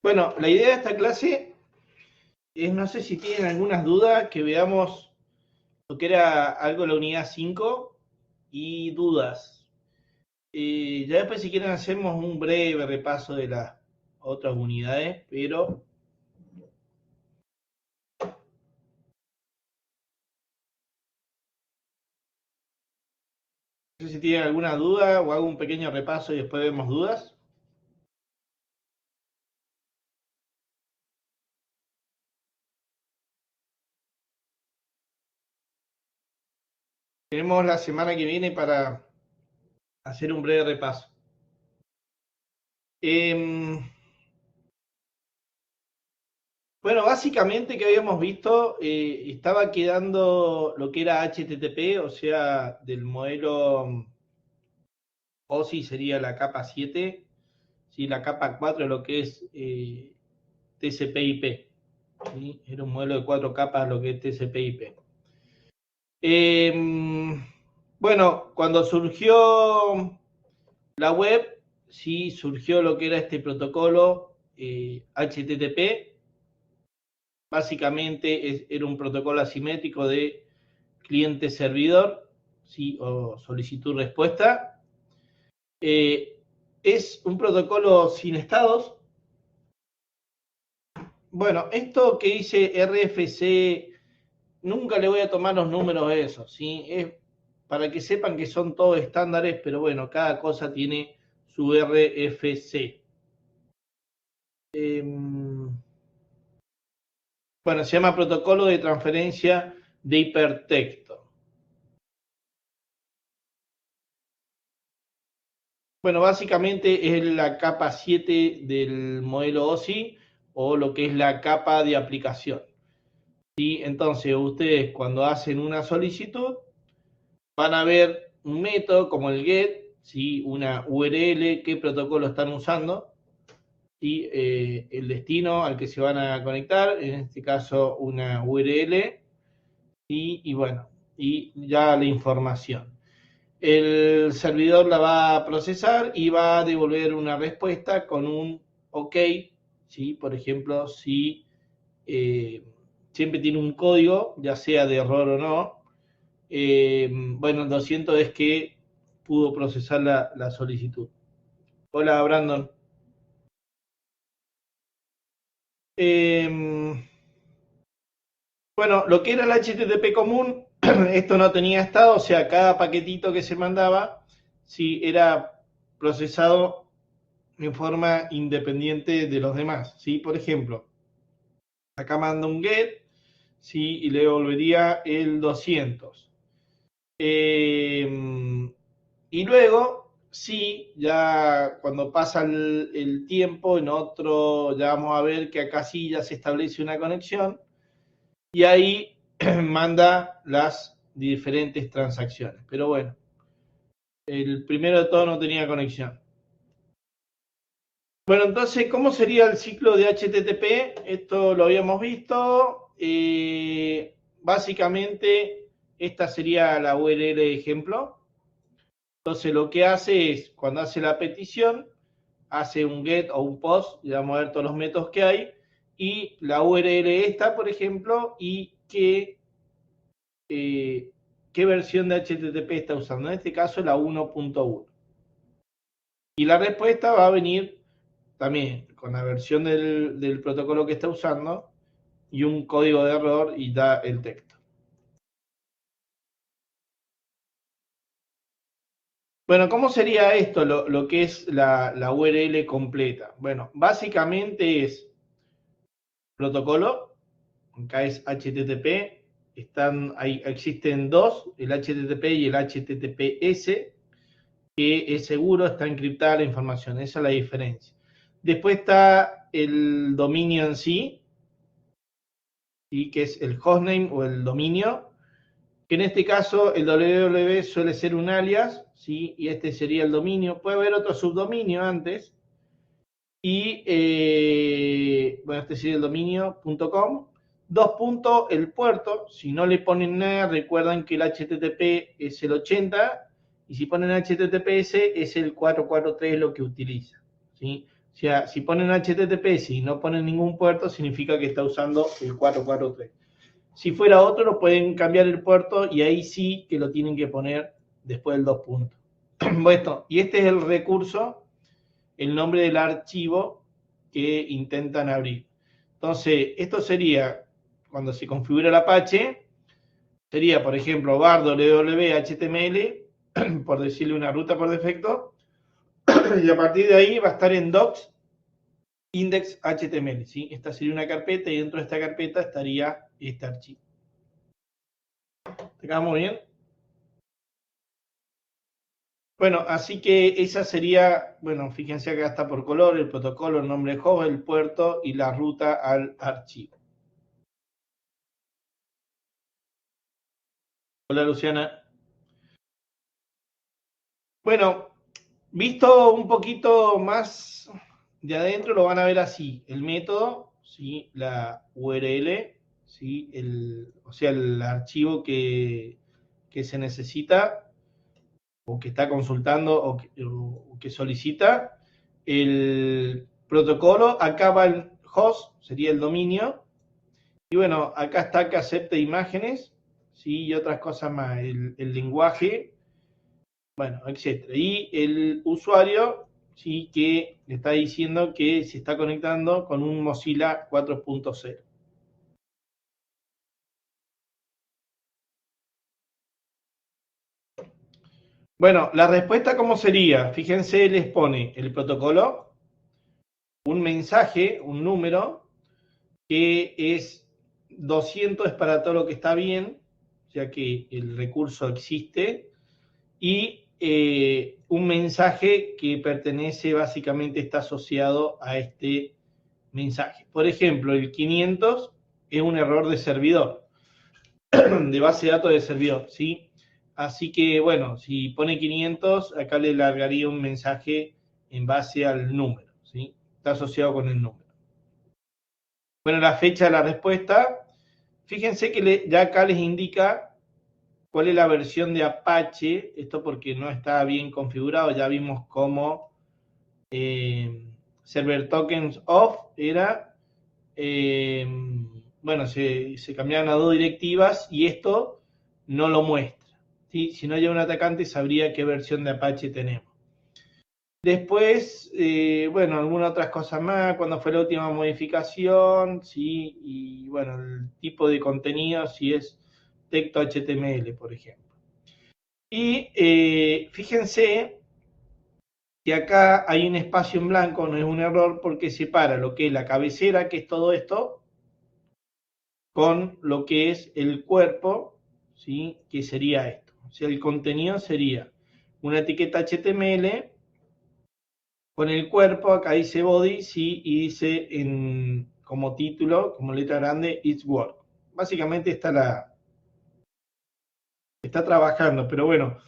Bueno, la idea de esta clase es, no sé si tienen algunas dudas, que veamos lo que era algo de la unidad 5 y dudas. Ya después si quieren hacemos un breve repaso de las otras unidades, pero no sé si tienen alguna duda o hago un pequeño repaso y después vemos dudas. Tenemos la semana que viene para hacer un breve repaso. Bueno, básicamente que habíamos visto, estaba quedando lo que era HTTP, o sea, del modelo OSI sería la capa 7, ¿sí? La capa 4 lo que es TCP/IP. ¿Sí? Era un modelo de 4 capas lo que es TCP/IP. Bueno, cuando surgió la web, sí surgió lo que era este protocolo HTTP. Básicamente era un protocolo asimétrico de cliente-servidor, ¿sí? O solicitud-respuesta. Es un protocolo sin estados. Bueno, esto que dice RFC, nunca le voy a tomar los números a eso, ¿sí? Es para que sepan que son todos estándares, pero bueno, cada cosa tiene su RFC. Bueno, se llama protocolo de transferencia de hipertexto. Bueno, básicamente es la capa 7 del modelo OSI o lo que es la capa de aplicación. ¿Sí? Entonces, ustedes cuando hacen una solicitud van a ver un método como el GET, ¿sí? Una URL, qué protocolo están usando, ¿sí? El destino al que se van a conectar, en este caso una URL, ¿sí? Y bueno, y ya la información. El servidor la va a procesar y va a devolver una respuesta con un OK, ¿sí? Por ejemplo, si siempre tiene un código, ya sea de error o no. Bueno, el 200 es que pudo procesar la solicitud. Hola, Brandon. Eh, bueno, lo que era el HTTP común, esto no tenía estado, o sea, cada paquetito que se mandaba, sí, era procesado en forma independiente de los demás, ¿sí? Por ejemplo, acá manda un get, ¿sí? Y le devolvería el 200. Y luego, sí, ya cuando pasa el tiempo, en otro, ya vamos a ver que acá sí ya se establece una conexión y ahí manda las diferentes transacciones. Pero bueno, el primero de todo no tenía conexión. Bueno, entonces, ¿cómo sería el ciclo de HTTP? Esto lo habíamos visto. Básicamente, esta sería la URL de ejemplo. Entonces, lo que hace es, cuando hace la petición, hace un get o un post, y vamos a ver todos los métodos que hay, y la URL esta, por ejemplo, y qué versión de HTTP está usando. En este caso, la 1.1. Y la respuesta va a venir también con la versión del protocolo que está usando y un código de error y da el texto. Bueno, ¿cómo sería esto, lo que es la URL completa? Bueno, básicamente es protocolo, acá es HTTP, existen dos, el HTTP y el HTTPS, que es seguro, está encriptada la información, esa es la diferencia. Después está el dominio en sí, ¿sí? Que es el hostname o el dominio, que en este caso el www suele ser un alias, ¿sí? Y este sería el dominio. Puede haber otro subdominio antes. Y bueno, este sería el dominio.com. Dos puntos, el puerto. Si no le ponen nada, recuerdan que el HTTP es el 80 Y si ponen HTTPS, es el 443 lo que utiliza, ¿sí? O sea, si ponen HTTPS y no ponen ningún puerto, significa que está usando el 443. Si fuera otro, lo pueden cambiar el puerto y ahí sí que lo tienen que poner después del 2 puntos. Bueno, y este es el recurso, el nombre del archivo que intentan abrir. Entonces, esto sería, cuando se configura el Apache, sería, por ejemplo, var www.html, por decirle una ruta por defecto, y a partir de ahí va a estar en docs index.html, ¿sí? Esta sería una carpeta y dentro de esta carpeta estaría este archivo. ¿Te quedamos bien? Bueno, así que esa sería, bueno, fíjense acá está por color, el protocolo, el nombre de host, el puerto y la ruta al archivo. Hola, Luciana. Bueno, visto un poquito más de adentro, lo van a ver así. El método, ¿sí? La URL, ¿sí? O sea, el archivo que se necesita o que está consultando o que solicita. El protocolo, acá va el host, sería el dominio. Y bueno, acá está que acepta imágenes, ¿sí? Y otras cosas más. El lenguaje, bueno, etcétera. Y el usuario, sí, que le está diciendo que se está conectando con un Mozilla 4.0. Bueno, la respuesta, ¿cómo sería? Fíjense, les pone el protocolo, un mensaje, un número, que es 200 es para todo lo que está bien, o sea que el recurso existe, y un mensaje que pertenece, básicamente está asociado a este mensaje. Por ejemplo, el 500 es un error de servidor, de base de datos de servidor, ¿sí? Así que, bueno, si pone 500, acá le largaría un mensaje en base al número, ¿sí? Está asociado con el número. Bueno, la fecha de la respuesta, fíjense que ya acá les indica cuál es la versión de Apache, esto porque no está bien configurado, ya vimos cómo server tokens off era, bueno, se cambiaron a dos directivas y esto no lo muestra, ¿sí? Si no lleva un atacante sabría qué versión de Apache tenemos. Después, bueno, algunas otras cosas más, cuando fue la última modificación, ¿sí? Y bueno, el tipo de contenido, si es texto HTML, por ejemplo. Y fíjense que acá hay un espacio en blanco, no es un error, porque separa lo que es la cabecera, que es todo esto, con lo que es el cuerpo, ¿sí? Que sería esto. O sea, el contenido sería una etiqueta HTML con el cuerpo, acá dice body, sí, y dice como título, como letra grande, it's work. Básicamente está trabajando, pero bueno,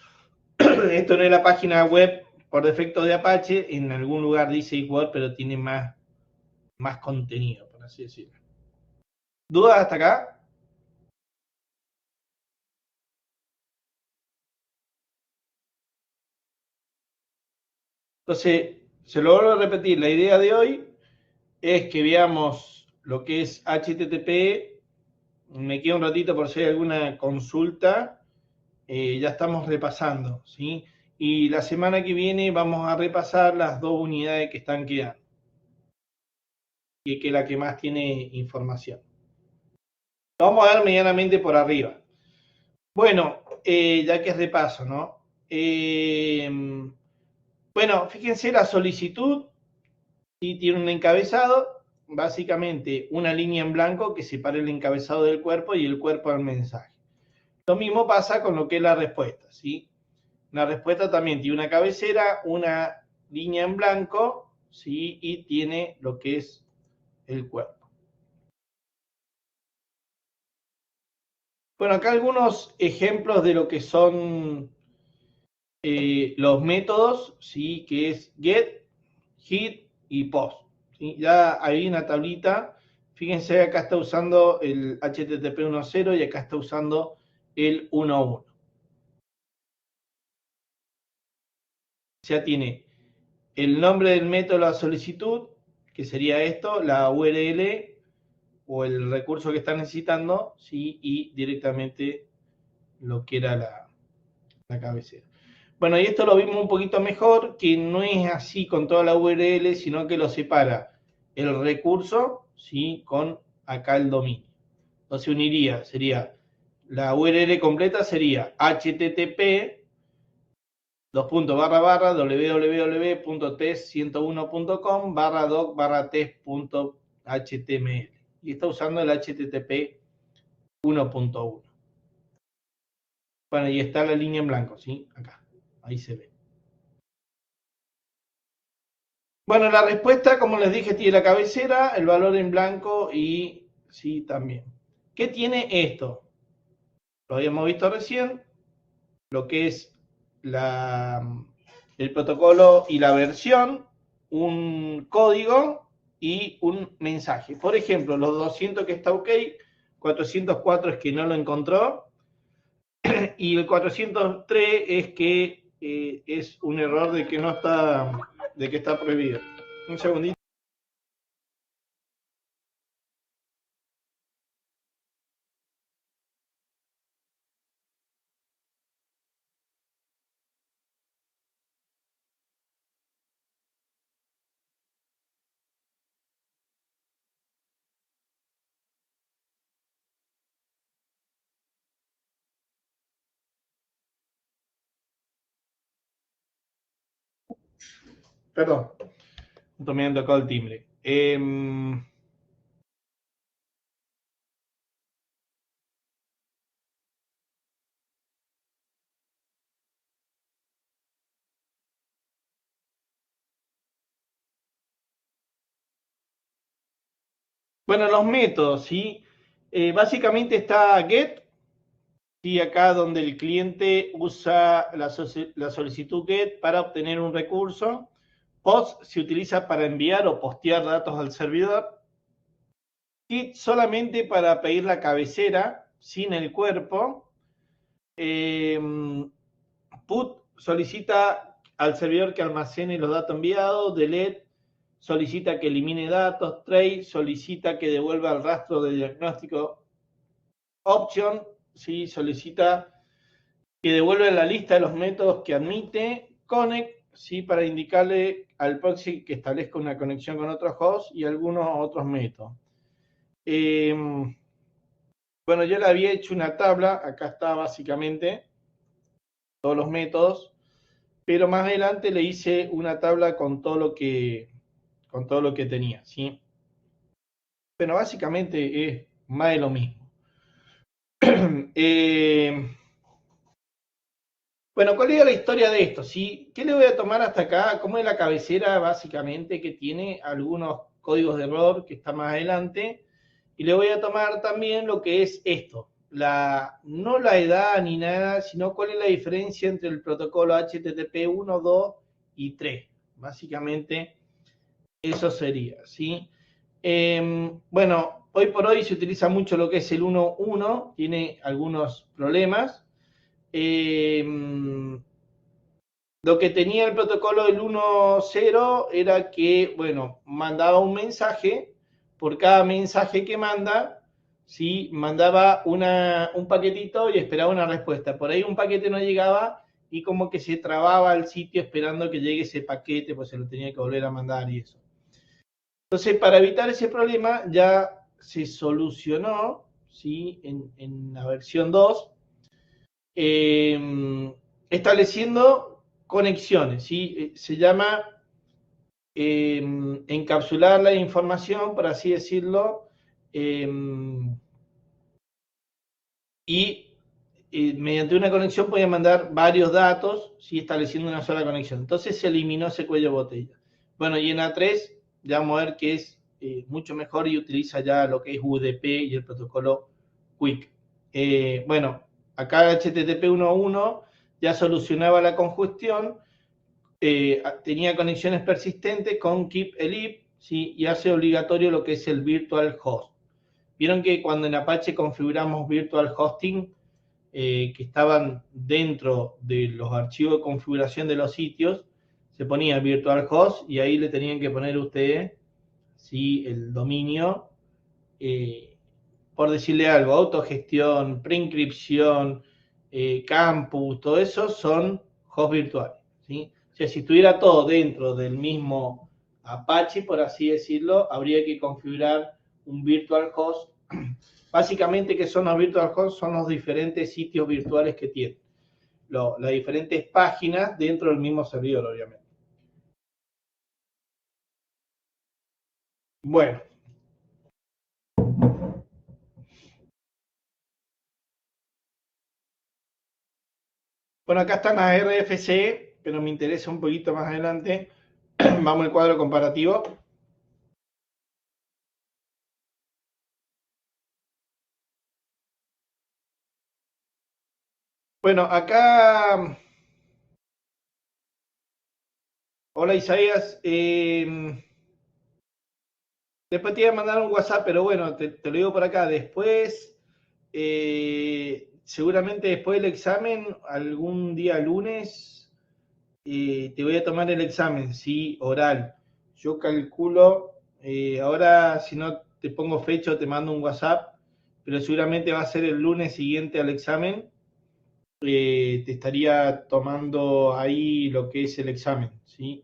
esto no es la página web por defecto de Apache, en algún lugar dice it's work, pero tiene más contenido, por así decirlo. ¿Dudas hasta acá? Entonces, se lo vuelvo a repetir, la idea de hoy es que veamos lo que es HTTP. Me queda un ratito por si hay alguna consulta. Ya estamos repasando, ¿sí? Y la semana que viene vamos a repasar las dos unidades que están quedando, y que es la que más tiene información. Lo vamos a dar medianamente por arriba. Bueno, ya que es repaso, ¿no? Bueno, fíjense la solicitud, y tiene un encabezado, básicamente una línea en blanco que separa el encabezado del cuerpo y el cuerpo del mensaje. Lo mismo pasa con lo que es la respuesta, ¿sí? La respuesta también tiene una cabecera, una línea en blanco, ¿sí? Y tiene lo que es el cuerpo. Bueno, acá algunos ejemplos de lo que son los métodos, ¿sí? Que es get, hit y post, ¿sí? Ya hay una tablita. Fíjense, acá está usando el HTTP 1.0 y acá está usando el 1.1. sea, tiene el nombre del método de la solicitud, que sería esto, la URL o el recurso que está necesitando, ¿sí? Y directamente lo que era la cabecera. Bueno, y esto lo vimos un poquito mejor, que no es así con toda la URL, sino que lo separa el recurso, ¿sí? Con acá el dominio. Entonces uniría, sería, la URL completa sería http www.test101.com /doc/test.html y está usando el HTTP 1.1. Bueno, y está la línea en blanco, ¿sí? Acá, ahí se ve. Bueno, la respuesta, como les dije, tiene la cabecera, el valor en blanco y sí también. ¿Qué tiene esto? Lo habíamos visto recién, lo que es el protocolo y la versión, un código y un mensaje. Por ejemplo, los 200 que está ok, 404 es que no lo encontró, y el 403 es que es un error de que no está, de que está prohibido. Un segundito. Perdón, me han tocado el timbre. Bueno, los métodos, ¿sí? Básicamente está get, ¿sí? Acá donde el cliente usa la solicitud get para obtener un recurso. Post se utiliza para enviar o postear datos al servidor. Git solamente para pedir la cabecera, sin el cuerpo. Put solicita al servidor que almacene los datos enviados. Delete solicita que elimine datos. Trace solicita que devuelva el rastro de diagnóstico. Option, ¿sí? Solicita que devuelva la lista de los métodos que admite. Connect, ¿sí? Para indicarle al proxy que establezca una conexión con otro host y algunos otros métodos. Bueno, yo le había hecho una tabla, acá está básicamente todos los métodos, pero más adelante le hice una tabla con todo lo que tenía, ¿sí? Pero básicamente es más de lo mismo. Bueno, ¿cuál es la historia de esto? ¿Sí? ¿Qué le voy a tomar hasta acá? ¿Cómo es la cabecera básicamente que tiene algunos códigos de error que está más adelante? Y le voy a tomar también lo que es esto, no la edad ni nada, sino cuál es la diferencia entre el protocolo HTTP 1, 2 y 3. Básicamente eso sería, ¿sí? Bueno, hoy por hoy se utiliza mucho lo que es el 1.1, tiene algunos problemas. Lo que tenía el protocolo del 1.0 era que, bueno, mandaba un mensaje, por cada mensaje que manda, ¿sí? Mandaba un paquetito y esperaba una respuesta. Por ahí un paquete no llegaba y como que se trababa el sitio esperando que llegue ese paquete, pues se lo tenía que volver a mandar y eso. Entonces, para evitar ese problema, ya se solucionó, ¿sí? En la versión 2, estableciendo conexiones, ¿sí? Se llama encapsular la información, por así decirlo, y mediante una conexión podía mandar varios datos, ¿sí? Estableciendo una sola conexión. Entonces se eliminó ese cuello de botella. Bueno, y en A3 ya vamos a ver que es mucho mejor y utiliza ya lo que es UDP y el protocolo QUIC. Bueno, acá HTTP 1.1 ya solucionaba la congestión, tenía conexiones persistentes con Keep Elip, ¿sí? Y hace obligatorio lo que es el virtual host. Vieron que cuando en Apache configuramos virtual hosting, que estaban dentro de los archivos de configuración de los sitios, se ponía virtual host y ahí le tenían que poner ustedes, ¿sí?, el dominio, por decirle algo, autogestión, preinscripción, campus, todo eso son hosts virtuales, ¿sí? O sea, si estuviera todo dentro del mismo Apache, por así decirlo, habría que configurar un virtual host. Básicamente, ¿qué son los virtual hosts? Son los diferentes sitios virtuales que tienen, las diferentes páginas dentro del mismo servidor, obviamente. Bueno. Bueno, acá están las RFC, pero me interesa un poquito más adelante. Vamos al cuadro comparativo. Bueno, acá... Hola Isaías. Después te iba a mandar un WhatsApp, pero bueno, te lo digo por acá. Después, seguramente después del examen, algún día lunes, te voy a tomar el examen, sí, oral. Yo calculo, ahora si no te pongo fecha, te mando un WhatsApp, pero seguramente va a ser el lunes siguiente al examen. Te estaría tomando ahí lo que es el examen, ¿sí?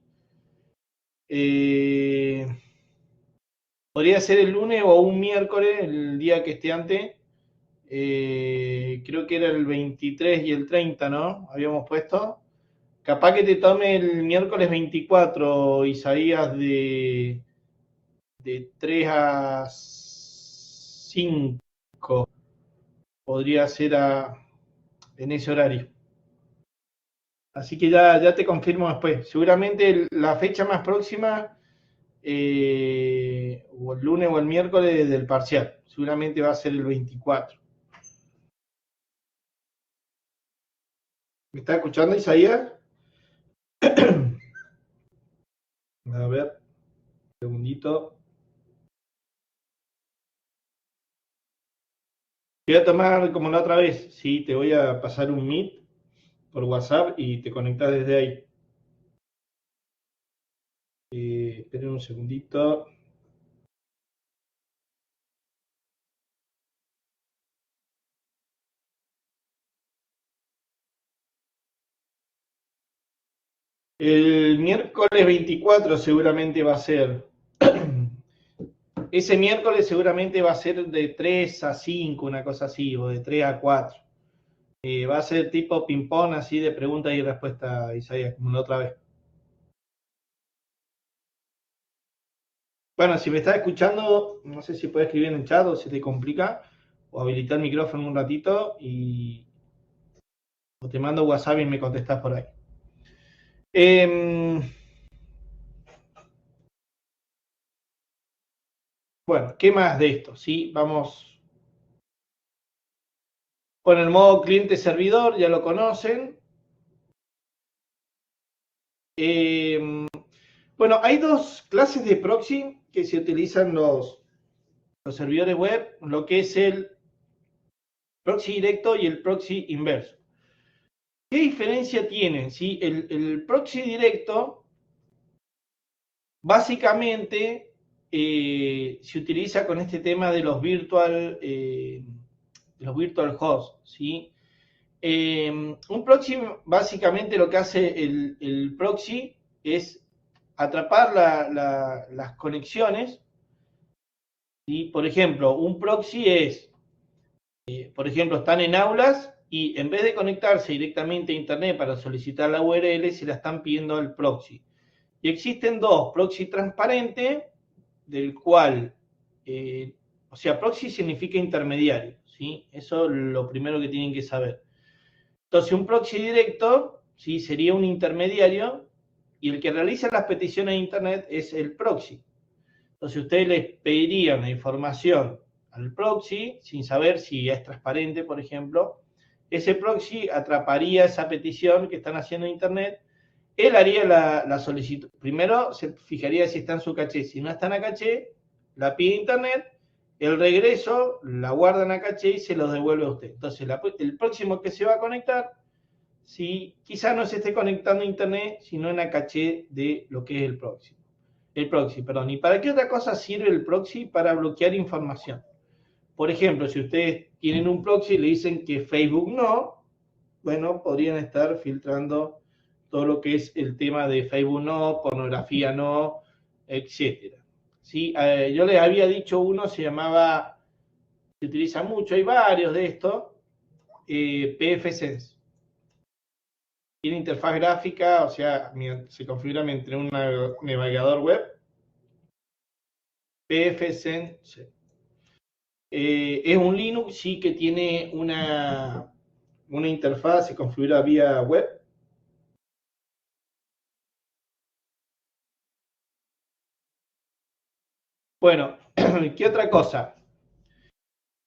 Podría ser el lunes o un miércoles, el día que esté antes. Creo que era el 23 y el 30, ¿no? Habíamos puesto. Capaz que te tome el miércoles 24, Isaías, de 3 a 5. Podría ser en ese horario. Así que ya te confirmo después. Seguramente la fecha más próxima, o el lunes o el miércoles del parcial. Seguramente va a ser el 24. ¿Me está escuchando, Isaías? A ver, un segundito. Voy a tomar como la otra vez. Sí, te voy a pasar un Meet por WhatsApp y te conectas desde ahí. Esperen un segundito. El miércoles 24 seguramente va a ser. Ese miércoles seguramente va a ser de 3 a 5, una cosa así, o de 3 a 4. Va a ser tipo ping-pong, así de pregunta y respuesta, Isaías, como la otra vez. Bueno, si me estás escuchando, no sé si puedes escribir en el chat o si te complica, o habilitar el micrófono un ratito o te mando WhatsApp y me contestás por ahí. Bueno, ¿qué más de esto? ¿Sí? Vamos con el modo cliente-servidor, ya lo conocen. Bueno, hay dos clases de proxy que se utilizan los servidores web, lo que es el proxy directo y el proxy inverso. ¿Qué diferencia tienen? ¿Sí? El proxy directo básicamente se utiliza con este tema de los virtual hosts, ¿sí? Un proxy, básicamente lo que hace el proxy es atrapar las conexiones. ¿Sí? Por ejemplo, un proxy es, por ejemplo, están en aulas y en vez de conectarse directamente a internet para solicitar la URL, se la están pidiendo al proxy. Y existen dos, proxy transparente, del cual, o sea, proxy significa intermediario, ¿sí? Eso es lo primero que tienen que saber. Entonces, un proxy directo, ¿sí?, sería un intermediario y el que realiza las peticiones de internet es el proxy. Entonces, ustedes les pedirían la información al proxy sin saber si es transparente, por ejemplo. Ese proxy atraparía esa petición que están haciendo en internet. Él haría la solicitud. Primero se fijaría si está en su caché. Si no está en la caché, la pide internet. El regreso la guarda en la caché y se los devuelve a usted. Entonces, el próximo que se va a conectar ¿sí? Quizá no se esté conectando a internet, sino en la caché de lo que es el proxy. El proxy, perdón. ¿Y para qué otra cosa sirve el proxy? Para bloquear información. Por ejemplo, si ustedes tienen un proxy y le dicen que Facebook no, bueno, podrían estar filtrando todo lo que es el tema de Facebook no, pornografía no, etcétera. ¿Sí? Yo les había dicho uno, se llamaba, se utiliza mucho, hay varios de estos, pfSense. Tiene interfaz gráfica, o sea, se configura entre un navegador web, pfSense. Es un Linux, sí, que tiene una interfaz, se configura vía web. Bueno, ¿qué otra cosa?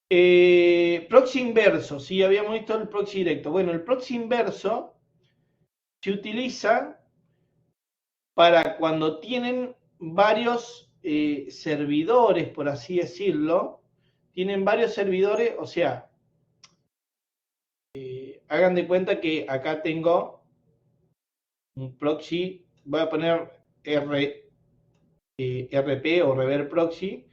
Proxy inverso, sí, habíamos visto el proxy directo. Bueno, el proxy inverso se utiliza para cuando tienen varios servidores, por así decirlo, tienen varios servidores, o sea, hagan de cuenta que acá tengo un proxy, voy a poner RP o Rever Proxy.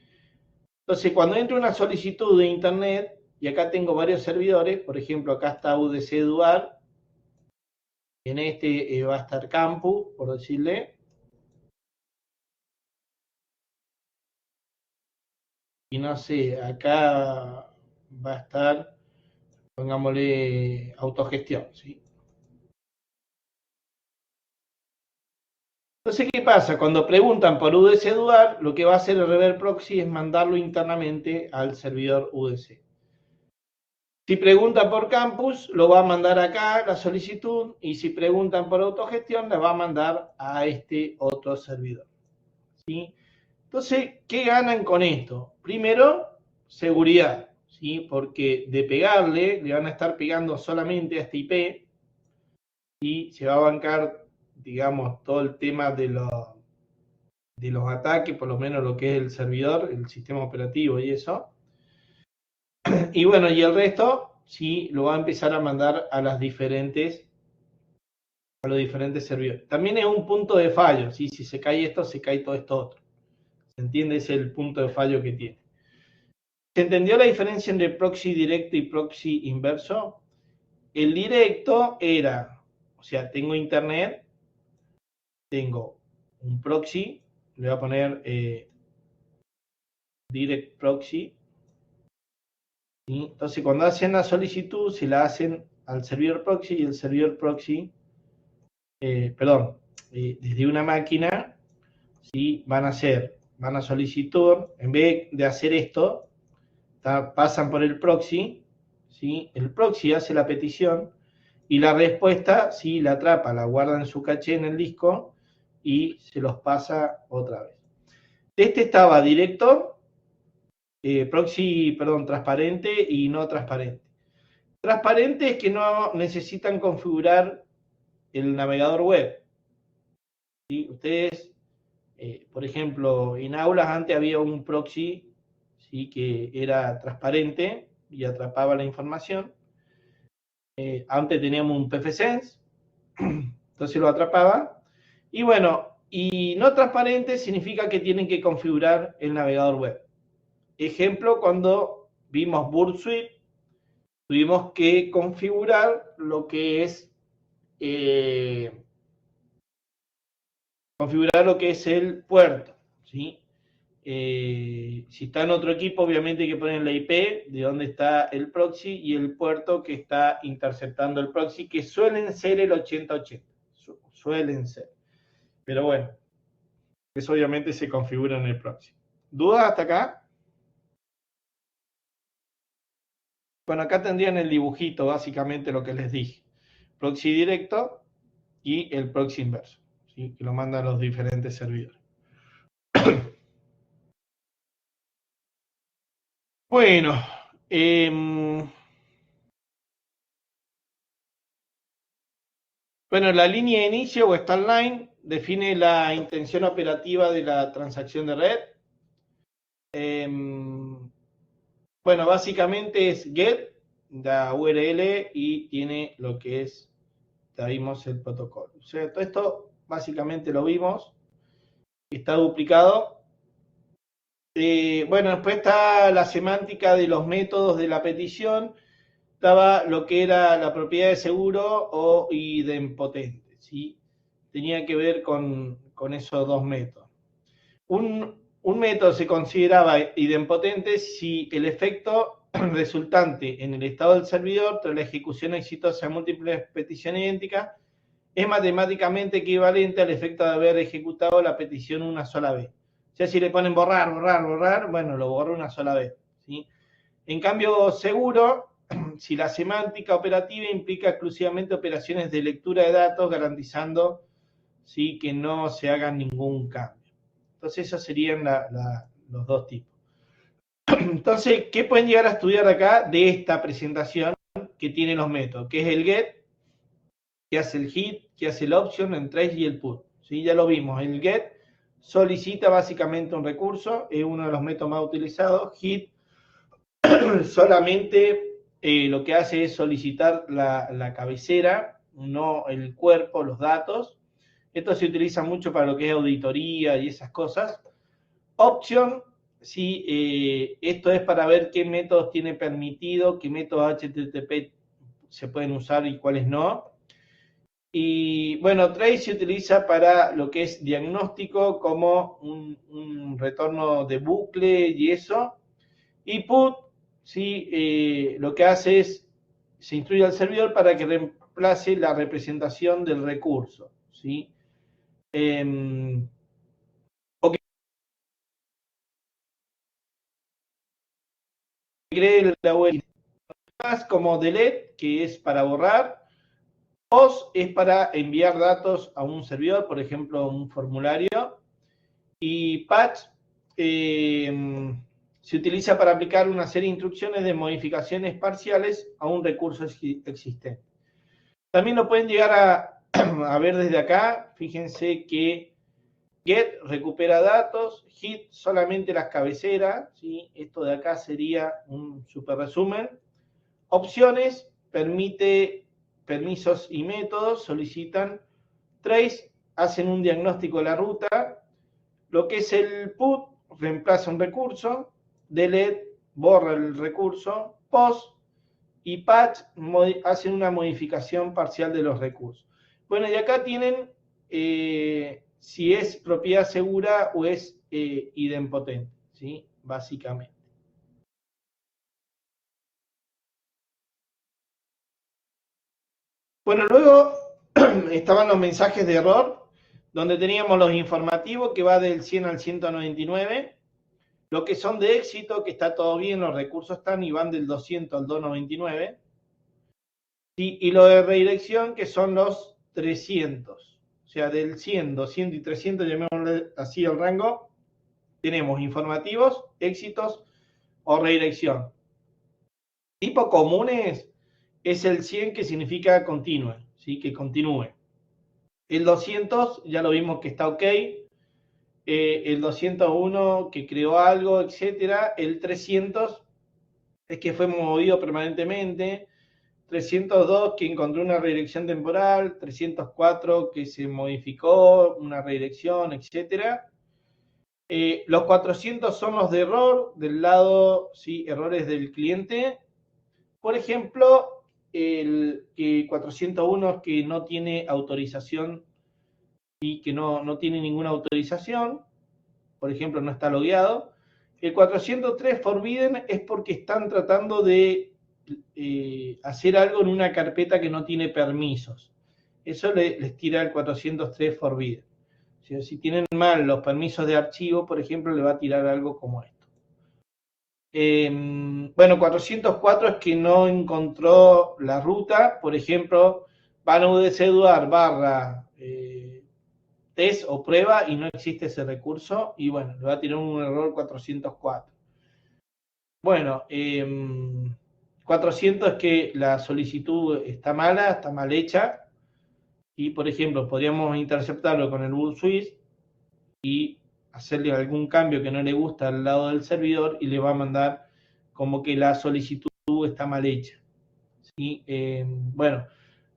Entonces, cuando entro una solicitud de internet, y acá tengo varios servidores, por ejemplo, acá está UDC Duar, en este va a estar Campus, por decirle, y no sé, acá va a estar, pongámosle, autogestión, ¿sí? Entonces, ¿qué pasa? Cuando preguntan por UDC Duar, lo que va a hacer el Rever Proxy es mandarlo internamente al servidor UDC. Si preguntan por campus, lo va a mandar acá la solicitud, y si preguntan por autogestión, la va a mandar a este otro servidor, ¿sí? Entonces, ¿qué ganan con esto? Primero, seguridad, ¿sí? Porque de pegarle, le van a estar pegando solamente a este IP, y se va a bancar, digamos, todo el tema de los ataques, por lo menos lo que es el servidor, el sistema operativo y eso. Y bueno, y el resto, sí, lo va a empezar a mandar a los diferentes servidores. También es un punto de fallo, ¿sí? Si se cae esto, se cae todo esto otro. ¿Se entiende? Ese es el punto de fallo que tiene. ¿Se entendió la diferencia entre proxy directo y proxy inverso? El directo era, o sea, tengo internet, tengo un proxy, le voy a poner direct proxy, ¿sí? Entonces, cuando hacen la solicitud, se la hacen al servidor proxy, y el servidor proxy, desde una máquina, ¿sí? Van a solicitar, en vez de hacer esto, pasan por el proxy, ¿sí? El proxy hace la petición, y la respuesta, ¿sí? La atrapa, la guarda en su caché en el disco, y se los pasa otra vez. Este estaba directo, proxy, perdón, transparente y no transparente. Transparente es que no necesitan configurar el navegador web, ¿sí? Ustedes, por ejemplo, en aulas antes había un proxy, ¿sí? Que era transparente y atrapaba la información. Antes teníamos un pfSense, entonces lo atrapaba. Y bueno, y no transparente significa que tienen que configurar el navegador web. Ejemplo, cuando vimos Burp tuvimos que configurar lo que es el puerto, ¿sí? Si está en otro equipo, obviamente hay que poner la IP de dónde está el proxy y el puerto que está interceptando el proxy, que suelen ser el 8080. Suelen ser. Pero bueno, eso obviamente se configura en el proxy. ¿Dudas hasta acá? Bueno, acá tendrían el dibujito, básicamente lo que les dije. Proxy directo y el proxy inverso, ¿sí? Que lo mandan a los diferentes servidores. Bueno, la línea de inicio o start line define la intención operativa de la transacción de red. Bueno, básicamente es get, la URL, y tiene lo que es vimos el protocolo. O sea, todo esto básicamente lo vimos, está duplicado. Bueno, después está la semántica de los métodos de la petición, estaba lo que era la propiedad de seguro o idempotente, ¿sí? Tenía que ver con esos dos métodos. Un método se consideraba idempotente si el efecto resultante en el estado del servidor tras la ejecución exitosa de múltiples peticiones idénticas es matemáticamente equivalente al efecto de haber ejecutado la petición una sola vez. O sea, si le ponen borrar, borrar, borrar, bueno, lo borro una sola vez, ¿sí? En cambio, seguro, si la semántica operativa implica exclusivamente operaciones de lectura de datos, garantizando, ¿sí?, que no se haga ningún cambio. Entonces, esos serían los dos tipos. Entonces, ¿qué pueden llegar a estudiar acá de esta presentación que tiene los métodos? Que es el get, que hace el hit, que hace el option, el trace y el put. ¿Sí? Ya lo vimos. El get solicita básicamente un recurso, es uno de los métodos más utilizados. Hit solamente lo que hace es solicitar la cabecera, no el cuerpo, los datos. Esto se utiliza mucho para lo que es auditoría y esas cosas. Option, sí, esto es para ver qué métodos tiene permitido, qué métodos HTTP se pueden usar y cuáles no. Y bueno, trace se utiliza para lo que es diagnóstico, como un retorno de bucle y eso. Y put, sí, lo que hace es, se instruye al servidor para que reemplace la representación del recurso, ¿sí? O que cree la web. Más como delete, que es para borrar. Post es para enviar datos a un servidor, por ejemplo, un formulario. Y patch se utiliza para aplicar una serie de instrucciones de modificaciones parciales a un recurso existente. También lo pueden llegar a ver desde acá. Fíjense que get recupera datos, hit solamente las cabeceras, ¿sí? Esto de acá sería un super resumen. Opciones permite permisos y métodos, solicitan. Trace hacen un diagnóstico de la ruta. Lo que es el put reemplaza un recurso. Delete borra el recurso. Post y patch hacen una modificación parcial de los recursos. Bueno, y acá tienen si es propiedad segura o es idempotente, ¿sí? Básicamente. Bueno, luego estaban los mensajes de error, donde teníamos los informativos, que va del 100 al 199, lo que son de éxito, que está todo bien, los recursos están y van del 200 al 299, y lo de redirección, que son los 300, o sea, del 100, 200 y 300, llamémosle así el rango, tenemos informativos, éxitos o redirección. Tipo comunes es el 100, que significa continue, ¿sí? Que continúe. El 200 ya lo vimos que está ok. El 201 que creó algo, etcétera. El 300 es que fue movido permanentemente. 302 que encontró una redirección temporal. 304 que se modificó una redirección, etcétera. Los 400 son los de error, del lado, sí, errores del cliente. Por ejemplo, el 401 es que no tiene autorización y que no tiene ninguna autorización, por ejemplo, no está logueado. El 403 forbidden es porque están tratando de hacer algo en una carpeta que no tiene permisos. Eso les tira el 403 forbidden. O sea, si tienen mal los permisos de archivo, por ejemplo, le va a tirar algo como esto. Bueno, 404 es que no encontró la ruta, por ejemplo, van a UDC-Eduard barra test o prueba y no existe ese recurso, y bueno, le va a tirar un error 404. Bueno, 400 es que la solicitud está mala, está mal hecha, y por ejemplo, podríamos interceptarlo con el bool Swiss y hacerle algún cambio que no le gusta al lado del servidor y le va a mandar como que la solicitud está mal hecha. ¿Sí? Bueno,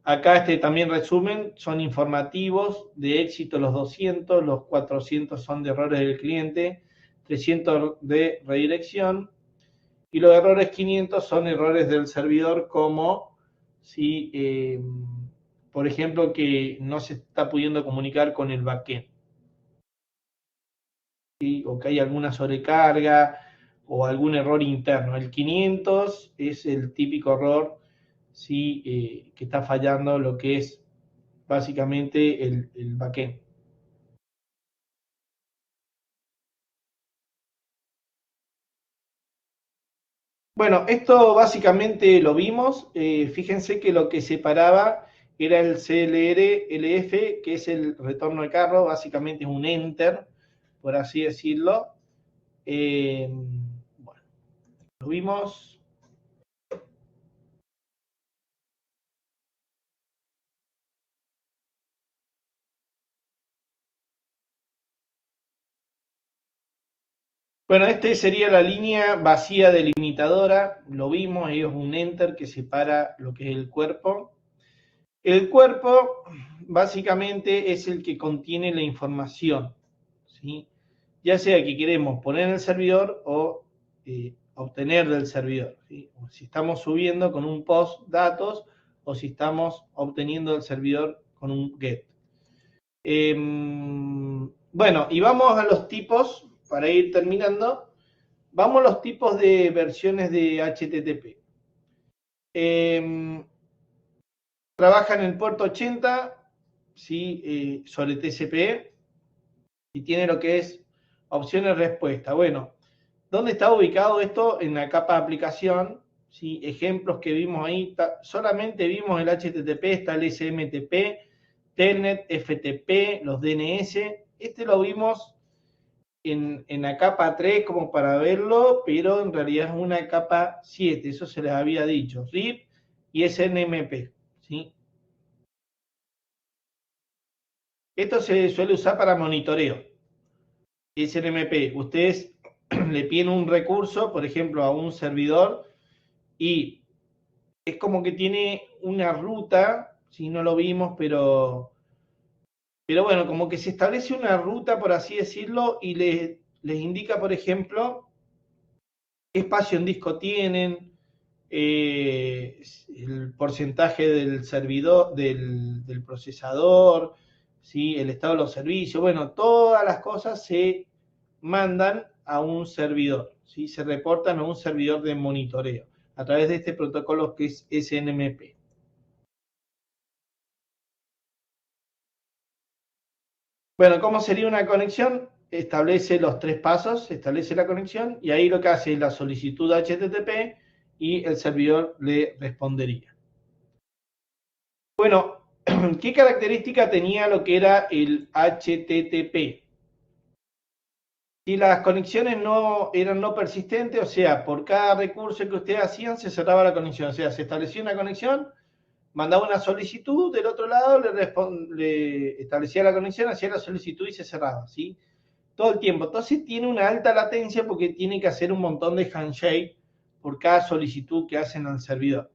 Acá también resumen, son informativos, de éxito los 200, los 400 son de errores del cliente, 300 de redirección, y los errores 500 son errores del servidor, como si, por ejemplo, que no se está pudiendo comunicar con el backend, ¿sí? O que hay alguna sobrecarga o algún error interno. El 500 es el típico error, ¿sí? Que está fallando lo que es básicamente el backend. Bueno, esto básicamente lo vimos. Fíjense que lo que separaba era el CLR-LF, que es el retorno de carro, básicamente es un enter, por así decirlo. Bueno, lo vimos. Bueno, este sería la línea vacía delimitadora, lo vimos, es un enter que separa lo que es el cuerpo. El cuerpo básicamente es el que contiene la información, ¿sí? Ya sea que queremos poner en el servidor o obtener del servidor, ¿sí? O si estamos subiendo con un post datos o si estamos obteniendo del servidor con un get. Bueno, y vamos a los tipos, para ir terminando. Vamos a los tipos de versiones de HTTP. Trabaja en el puerto 80, ¿sí? Sobre TCP, y tiene lo que es opciones respuesta. Bueno, ¿dónde está ubicado esto? En la capa de aplicación, ¿sí? Ejemplos que vimos ahí, solamente vimos el HTTP, está el SMTP, Telnet, FTP, los DNS. Este lo vimos en la capa 3 como para verlo, pero en realidad es una capa 7, eso se les había dicho, RIP y SNMP, ¿sí? Esto se suele usar para monitoreo. SNMP, ustedes le piden un recurso, por ejemplo, a un servidor, y es como que tiene una ruta, si no lo vimos, pero bueno, como que se establece una ruta, por así decirlo, y les indica, por ejemplo, qué espacio en disco tienen, el porcentaje del servidor, del procesador, ¿sí? El estado de los servicios, bueno, todas las cosas se mandan a un servidor, ¿sí? Se reportan a un servidor de monitoreo a través de este protocolo que es SNMP. Bueno, ¿cómo sería una conexión? Establece los 3 pasos, establece la conexión y ahí lo que hace es la solicitud HTTP y el servidor le respondería. Bueno, ¿qué característica tenía lo que era el HTTP? Si las conexiones no eran no persistentes, o sea, por cada recurso que ustedes hacían se cerraba la conexión, o sea, se establecía una conexión, mandaba una solicitud, del otro lado le establecía la conexión, hacía la solicitud y se cerraba, ¿sí? Todo el tiempo. Entonces tiene una alta latencia porque tiene que hacer un montón de handshake por cada solicitud que hacen al servidor.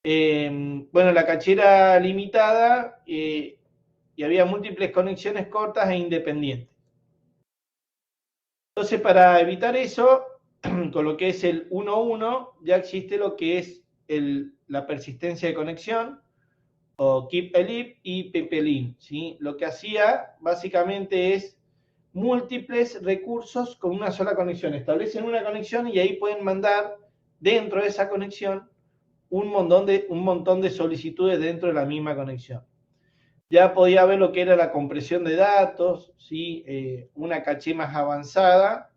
Bueno, la caché era limitada y había múltiples conexiones cortas e independientes. Entonces, para evitar eso, con lo que es el 1.1, ya existe lo que es la persistencia de conexión, o Keep Elip y PPLink, ¿sí? Lo que hacía básicamente es múltiples recursos con una sola conexión. Establecen una conexión y ahí pueden mandar dentro de esa conexión un montón de solicitudes dentro de la misma conexión. Ya podía ver lo que era la compresión de datos, ¿sí? Una caché más avanzada.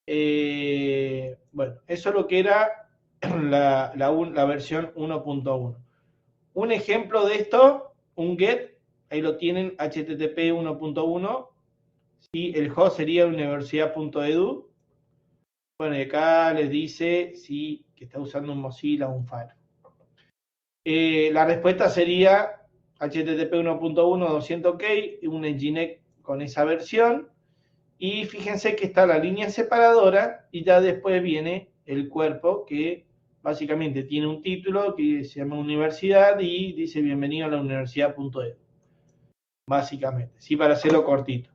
Bueno, eso es lo que era la versión 1.1. Un ejemplo de esto, un GET, ahí lo tienen, HTTP 1.1, ¿sí? El host sería universidad.edu. Bueno, y acá les dice sí, que está usando un Mozilla o un Firefox. La respuesta sería HTTP 1.1 200K, un Nginx con esa versión. Y fíjense que está la línea separadora y ya después viene el cuerpo que básicamente tiene un título que se llama universidad y dice bienvenido a la universidad.edu, básicamente, sí, para hacerlo cortito.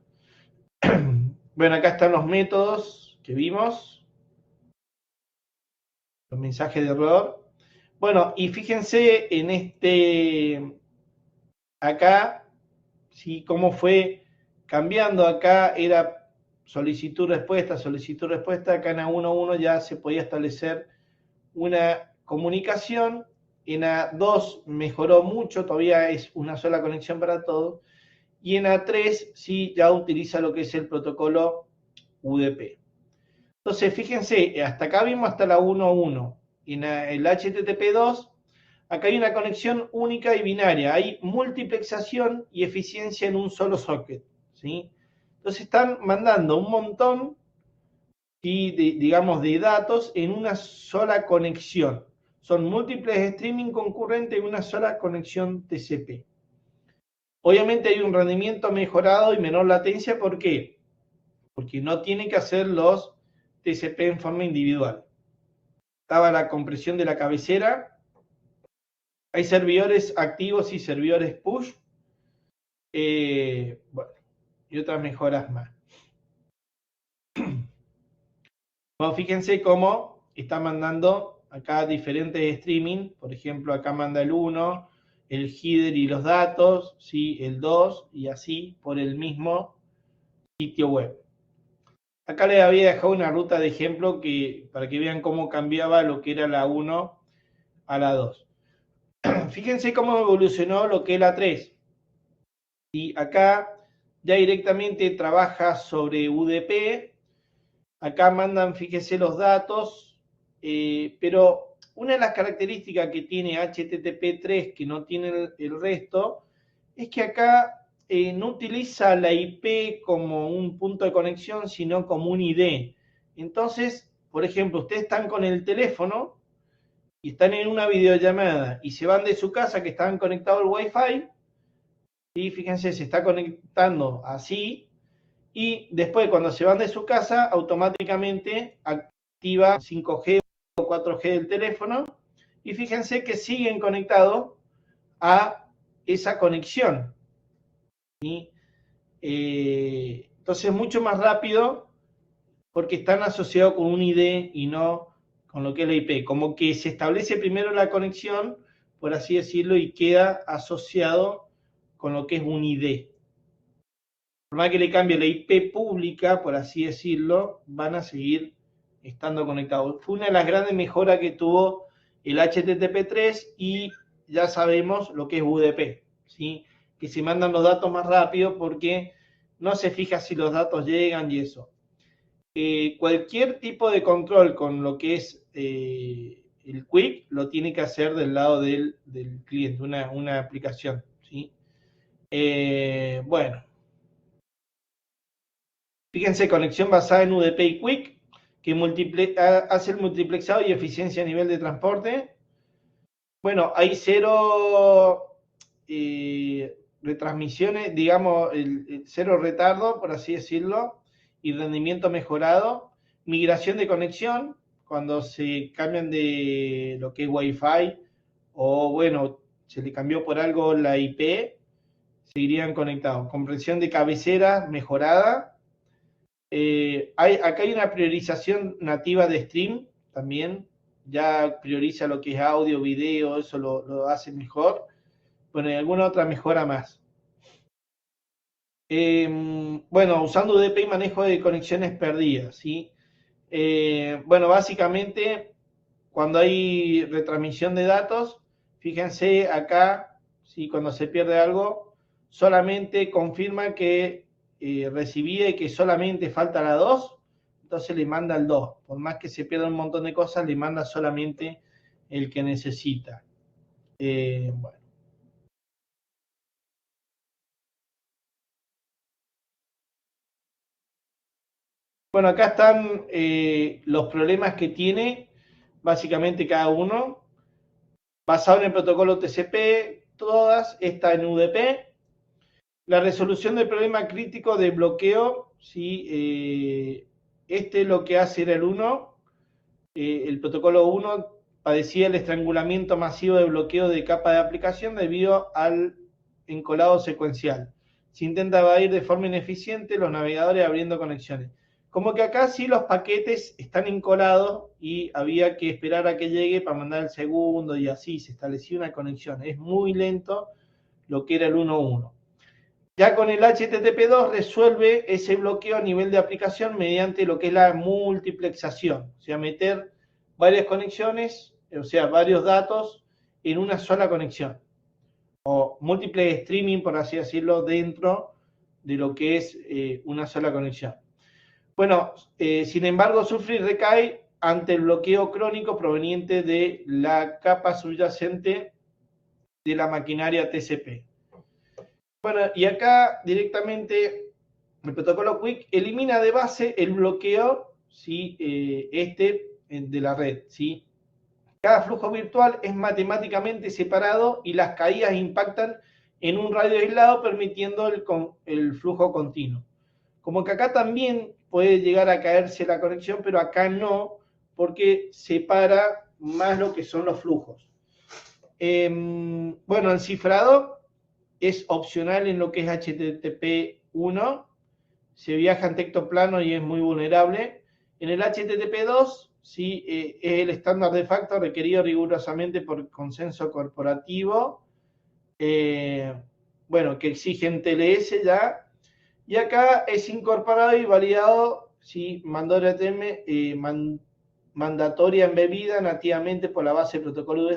Bueno, acá están los métodos que vimos, los mensajes de error. Bueno, y fíjense en acá, ¿sí? Cómo fue cambiando. Acá era solicitud-respuesta, acá en A1.1 ya se podía establecer una comunicación. En A2 mejoró mucho, todavía es una sola conexión para todos. Y en A3 sí ya utiliza lo que es el protocolo UDP. Entonces, fíjense, hasta acá vimos hasta la 1.1. En el HTTP2, acá hay una conexión única y binaria. Hay multiplexación y eficiencia en un solo socket, ¿sí? Entonces están mandando un montón, ¿sí?, digamos, de datos en una sola conexión. Son múltiples streaming concurrentes en una sola conexión TCP. Obviamente hay un rendimiento mejorado y menor latencia. ¿Por qué? Porque no tiene que hacer los TCP en forma individual. Estaba la compresión de la cabecera. Hay servidores activos y servidores push. Bueno, y otras mejoras más. Bueno, fíjense cómo está mandando acá diferentes streaming. Por ejemplo, acá manda el 1, el header y los datos, ¿sí?, el 2, y así por el mismo sitio web. Acá les había dejado una ruta de ejemplo para que vean cómo cambiaba lo que era la 1 a la 2. Fíjense cómo evolucionó lo que es la 3. Y acá ya directamente trabaja sobre UDP. Acá mandan, fíjense, los datos, pero una de las características que tiene HTTP3 que no tiene el resto es que acá no utiliza la IP como un punto de conexión, sino como un ID. Entonces, por ejemplo, ustedes están con el teléfono y están en una videollamada y se van de su casa que estaban conectados al Wi-Fi, y fíjense, se está conectando así, y después cuando se van de su casa, automáticamente activa 5G o 4G del teléfono, y fíjense que siguen conectados a esa conexión. ¿Sí? Entonces es mucho más rápido porque están asociados con un ID y no con lo que es la IP. Como que se establece primero la conexión, por así decirlo, y queda asociado con lo que es un ID. Por más que le cambie la IP pública, por así decirlo, van a seguir estando conectados. Fue una de las grandes mejoras que tuvo el HTTP3, y ya sabemos lo que es UDP, ¿sí? Que se mandan los datos más rápido porque no se fija si los datos llegan y eso. Cualquier tipo de control con lo que es el Quick lo tiene que hacer del lado del cliente, una aplicación, ¿sí? Bueno. Fíjense, conexión basada en UDP y Quick, que hace el multiplexado y eficiencia a nivel de transporte. Bueno, hay cero retransmisiones, digamos, cero retardo, por así decirlo, y rendimiento mejorado. Migración de conexión, cuando se cambian de lo que es Wi-Fi, o bueno, se le cambió por algo la IP, seguirían conectados. Comprensión de cabecera mejorada. Acá hay una priorización nativa de stream también, ya prioriza lo que es audio, video, eso lo hace mejor. Bueno, y alguna otra mejora más. Bueno, usando UDP y manejo de conexiones perdidas, ¿sí? Bueno, básicamente, cuando hay retransmisión de datos, fíjense acá, ¿sí?, cuando se pierde algo, solamente confirma que recibía y que solamente falta la 2, entonces le manda el 2. Por más que se pierda un montón de cosas, le manda solamente el que necesita. Bueno. Bueno, acá están los problemas que tiene, básicamente cada uno. Basado en el protocolo TCP, todas, está en UDP. La resolución del problema crítico de bloqueo, ¿sí? Lo que hace era el 1, el protocolo 1, padecía el estrangulamiento masivo de bloqueo de capa de aplicación debido al encolado secuencial. Se intentaba ir de forma ineficiente los navegadores abriendo conexiones. Como que acá sí los paquetes están encolados y había que esperar a que llegue para mandar el segundo y así se establecía una conexión. Es muy lento lo que era el 1.1. Ya con el HTTP2 resuelve ese bloqueo a nivel de aplicación mediante lo que es la multiplexación, o sea, meter varias conexiones, o sea, varios datos en una sola conexión, o múltiple streaming, por así decirlo, dentro de lo que es una sola conexión. Bueno, sin embargo, sufre y recae ante el bloqueo crónico proveniente de la capa subyacente de la maquinaria TCP. Bueno, y acá directamente el protocolo QUIC elimina de base el bloqueo, ¿sí? De la red, ¿sí? Cada flujo virtual es matemáticamente separado y las caídas impactan en un radio aislado, permitiendo el flujo continuo. Como que acá también puede llegar a caerse la conexión, pero acá no, porque separa más lo que son los flujos. Bueno, el cifrado es opcional en lo que es HTTP1, se viaja en texto plano y es muy vulnerable. En el HTTP2, sí, es el estándar de facto requerido rigurosamente por consenso corporativo, bueno, que exigen TLS ya, y acá es incorporado y validado, sí, mandatoria embebida nativamente por la base de protocolo.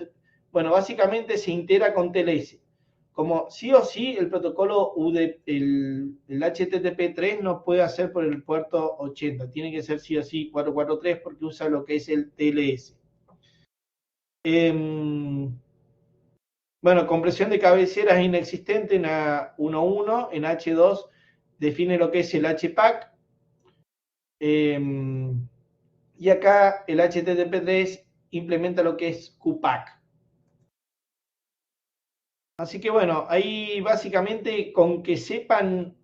Bueno, básicamente se integra con TLS. Como sí o sí el protocolo el HTTP3 no puede hacer por el puerto 80, tiene que ser sí o sí 443 porque usa lo que es el TLS. Bueno, compresión de cabecera es inexistente en A11, en H2 define lo que es el HPAC, y acá el HTTP3 implementa lo que es QPAC. Así que bueno, ahí básicamente con que sepan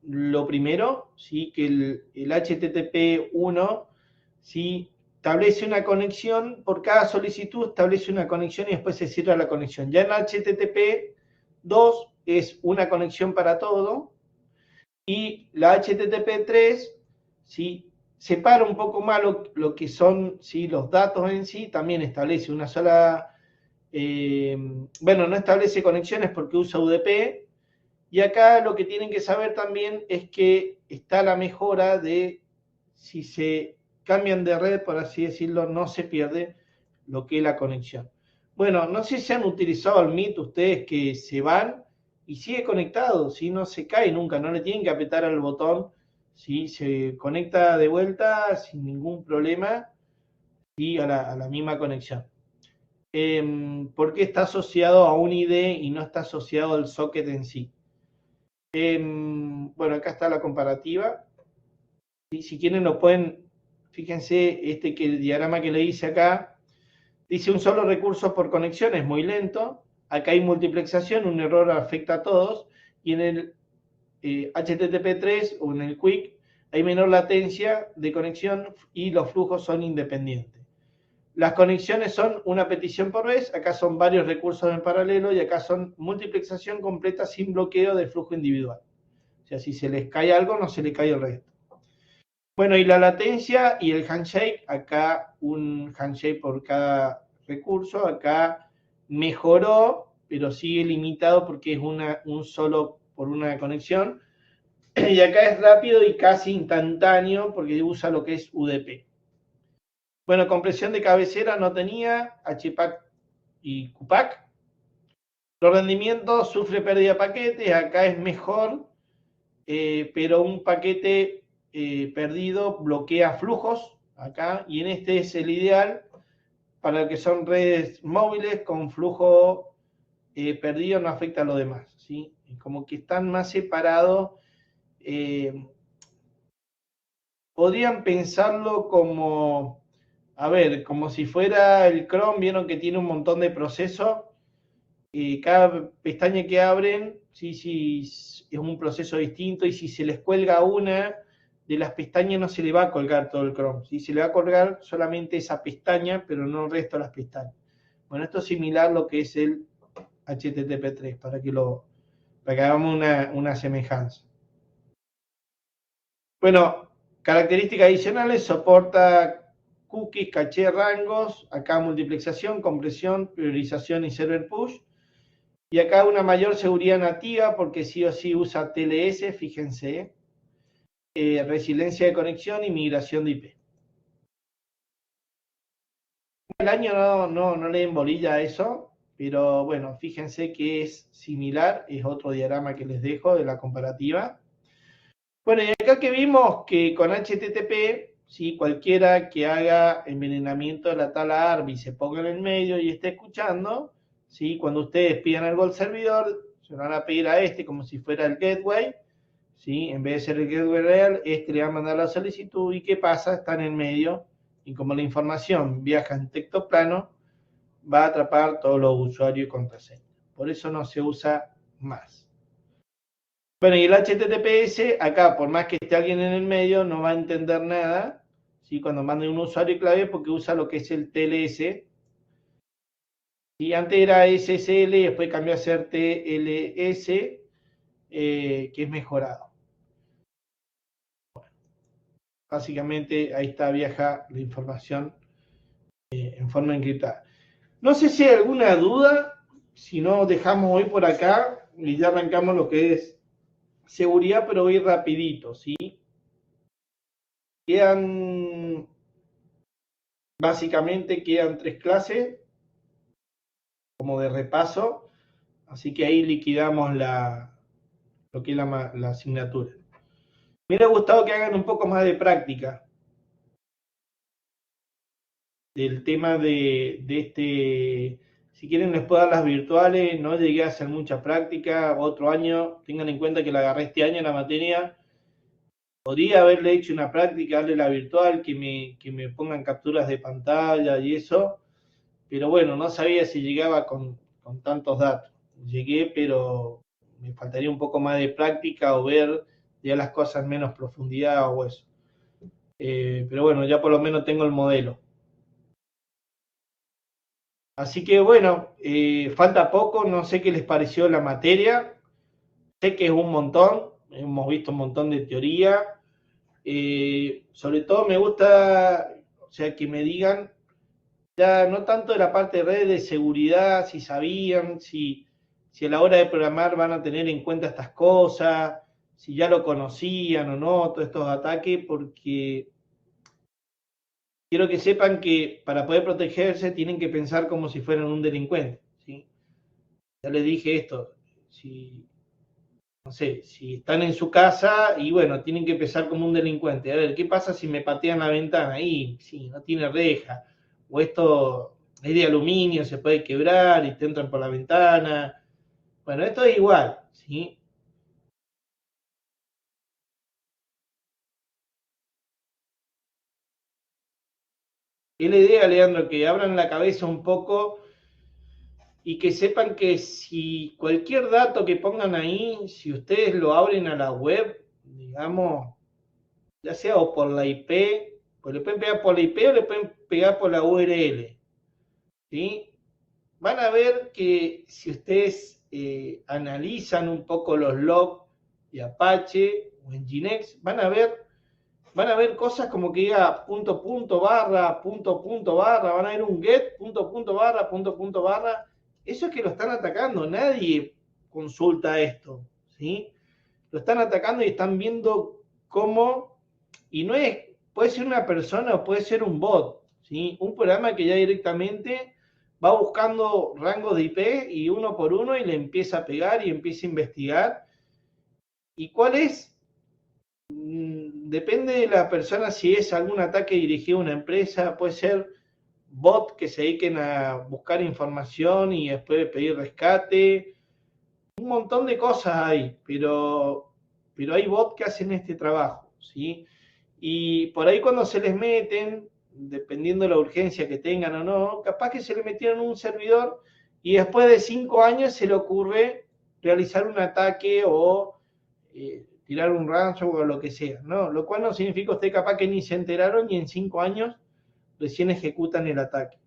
lo primero, ¿sí? Que el HTTP1 ¿sí? Establece una conexión, por cada solicitud establece una conexión y después se cierra la conexión. Ya en HTTP2 es una conexión para todo y la HTTP3 ¿sí? Separa un poco más lo que son ¿sí? Los datos en sí, también establece una sola... bueno, no establece conexiones porque usa UDP, y acá lo que tienen que saber también es que está la mejora de si se cambian de red, por así decirlo, no se pierde lo que es la conexión. Bueno, no sé si han utilizado el Meet ustedes que se van y sigue conectado, si no se cae nunca, no le tienen que apretar al botón, ¿sí? Se conecta de vuelta sin ningún problema y a la misma conexión. Porque está asociado a un ID y no está asociado al socket en sí. Bueno, acá está la comparativa. Y si quieren lo pueden, fíjense, que el diagrama que le hice acá, dice un solo recurso por conexión, es muy lento. Acá hay multiplexación, un error afecta a todos. Y en el HTTP3 o en el QUIC hay menor latencia de conexión y los flujos son independientes. Las conexiones son una petición por vez, acá son varios recursos en paralelo y acá son multiplexación completa sin bloqueo de flujo individual. O sea, si se les cae algo, no se le cae el resto. Bueno, y la latencia y el handshake, acá un handshake por cada recurso, acá mejoró, pero sigue limitado porque es un solo por una conexión. Y acá es rápido y casi instantáneo porque usa lo que es UDP. Bueno, compresión de cabecera no tenía, HPAC y QPAC. Los rendimientos sufre pérdida de paquetes, acá es mejor, pero un paquete perdido bloquea flujos, acá, y en este es el ideal para lo que son redes móviles con flujo perdido, no afecta a lo demás, ¿sí? Como que están más separados. Podrían pensarlo como, a ver, como si fuera el Chrome, vieron que tiene un montón de procesos, y cada pestaña que abren, sí, es un proceso distinto, y si se les cuelga una, de las pestañas no se le va a colgar todo el Chrome, ¿sí? Se le va a colgar solamente esa pestaña, pero no el resto de las pestañas. Bueno, esto es similar a lo que es el HTTP3, para que hagamos una semejanza. Bueno, características adicionales, soporta cookies, caché, rangos, acá multiplexación, compresión, priorización y server push. Y acá una mayor seguridad nativa, porque sí o sí usa TLS, fíjense, resiliencia de conexión y migración de IP. El año no le den bolilla a eso, pero bueno, fíjense que es similar, es otro diagrama que les dejo de la comparativa. Bueno, y acá que vimos que con HTTP, ¿sí? Cualquiera que haga envenenamiento de la tabla ARB se ponga en el medio y esté escuchando, ¿sí? Cuando ustedes pidan algo al servidor, se lo van a pedir a este como si fuera el gateway, ¿sí? En vez de ser el gateway real, este le va a mandar la solicitud y ¿qué pasa? Está en el medio y como la información viaja en texto plano, va a atrapar todos los usuarios y contraseñas. Por eso no se usa más. Bueno, y el HTTPS, acá, por más que esté alguien en el medio, no va a entender nada, ¿sí? Cuando mande un usuario y clave, porque usa lo que es el TLS. Y antes era SSL y después cambió a ser TLS, que es mejorado. Bueno, básicamente ahí está, viaja la información en forma encriptada. No sé si hay alguna duda, si no dejamos hoy por acá y ya arrancamos lo que es seguridad, pero voy rapidito, ¿sí? Básicamente quedan 3 clases como de repaso, así que ahí liquidamos lo que es la asignatura. Me hubiera gustado que hagan un poco más de práctica del tema de si quieren les puedo dar las virtuales, no llegué a hacer mucha práctica, otro año, tengan en cuenta que la agarré este año en la materia, podría haberle hecho una práctica, darle la virtual, que me pongan capturas de pantalla y eso, pero bueno, no sabía si llegaba con tantos datos. Llegué, pero me faltaría un poco más de práctica o ver ya las cosas en menos profundidad o eso. Pero bueno, ya por lo menos tengo el modelo. Así que bueno, falta poco, no sé qué les pareció la materia. Sé que es un montón, hemos visto un montón de teoría. Sobre todo me gusta, o sea, que me digan ya no tanto de la parte de redes de seguridad, si sabían, si a la hora de programar van a tener en cuenta estas cosas, si ya lo conocían o no, todos estos ataques, porque quiero que sepan que para poder protegerse tienen que pensar como si fueran un delincuente, ¿sí? Ya les dije esto, no sé, si están en su casa y bueno, tienen que pensar como un delincuente. A ver, ¿qué pasa si me patean la ventana? Ahí, sí, no tiene reja. O esto es de aluminio, se puede quebrar y te entran por la ventana. Bueno, esto es igual, ¿sí? Es la idea, Leandro, que abran la cabeza un poco y que sepan que si cualquier dato que pongan ahí, si ustedes lo abren a la web, digamos, ya sea o por la IP, pues le pueden pegar por la IP o le pueden pegar por la URL, ¿sí? Van a ver que si ustedes analizan un poco los logs de Apache o en Nginx, van a ver cosas como que diga punto barra, punto barra, van a ver un get, punto barra, punto barra. Eso es que lo están atacando, nadie consulta esto, ¿sí? Lo están atacando y están viendo cómo, y no es, puede ser una persona o puede ser un bot, ¿sí? Un programa que ya directamente va buscando rangos de IP y uno por uno y le empieza a pegar y empieza a investigar. ¿Y cuál es? Depende de la persona si es algún ataque dirigido a una empresa, puede ser bot que se dediquen a buscar información y después pedir rescate. Un montón de cosas hay, pero hay bots que hacen este trabajo, ¿sí? Y por ahí cuando se les meten, dependiendo de la urgencia que tengan o no, capaz que se le metieron un servidor y después de 5 años se le ocurre realizar un ataque o tirar un ransomware o lo que sea, ¿no? Lo cual no significa usted capaz que ni se enteraron y en 5 años recién ejecutan el ataque.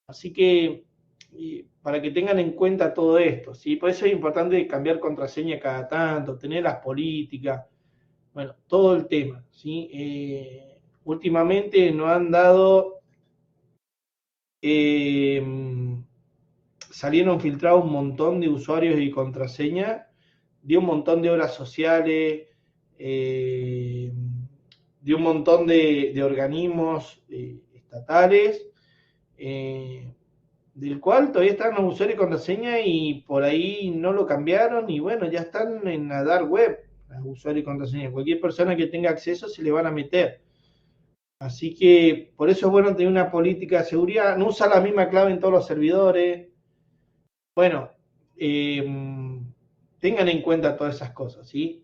Así que, para que tengan en cuenta todo esto, ¿sí? Por eso es importante cambiar contraseña cada tanto, tener las políticas, bueno, todo el tema, ¿sí? Últimamente nos han dado, salieron filtrados un montón de usuarios y contraseñas de un montón de obras sociales, de un montón de organismos estatales, del cual todavía están los usuarios y contraseña y por ahí no lo cambiaron y bueno, ya están en la dark web, los usuarios y contraseña. Cualquier persona que tenga acceso se le van a meter. Así que por eso es bueno tener una política de seguridad. No usa la misma clave en todos los servidores. Bueno, tengan en cuenta todas esas cosas, ¿sí?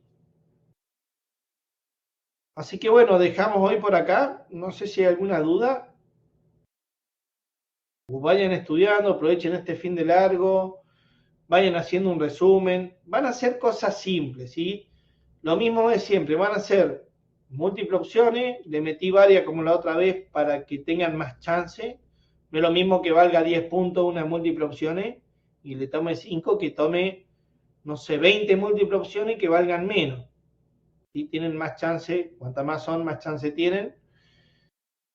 Así que bueno, dejamos hoy por acá. No sé si hay alguna duda. Vayan estudiando, aprovechen este fin de largo, vayan haciendo un resumen. Van a ser cosas simples, ¿sí? Lo mismo es siempre, van a ser múltiples opciones. Le metí varias como la otra vez para que tengan más chance. No es lo mismo que valga 10 puntos una múltiple opciones y le tome 5 que tome, no sé, 20 múltiples opciones que valgan menos. ¿Sí? Tienen más chance, cuantas más son, más chance tienen.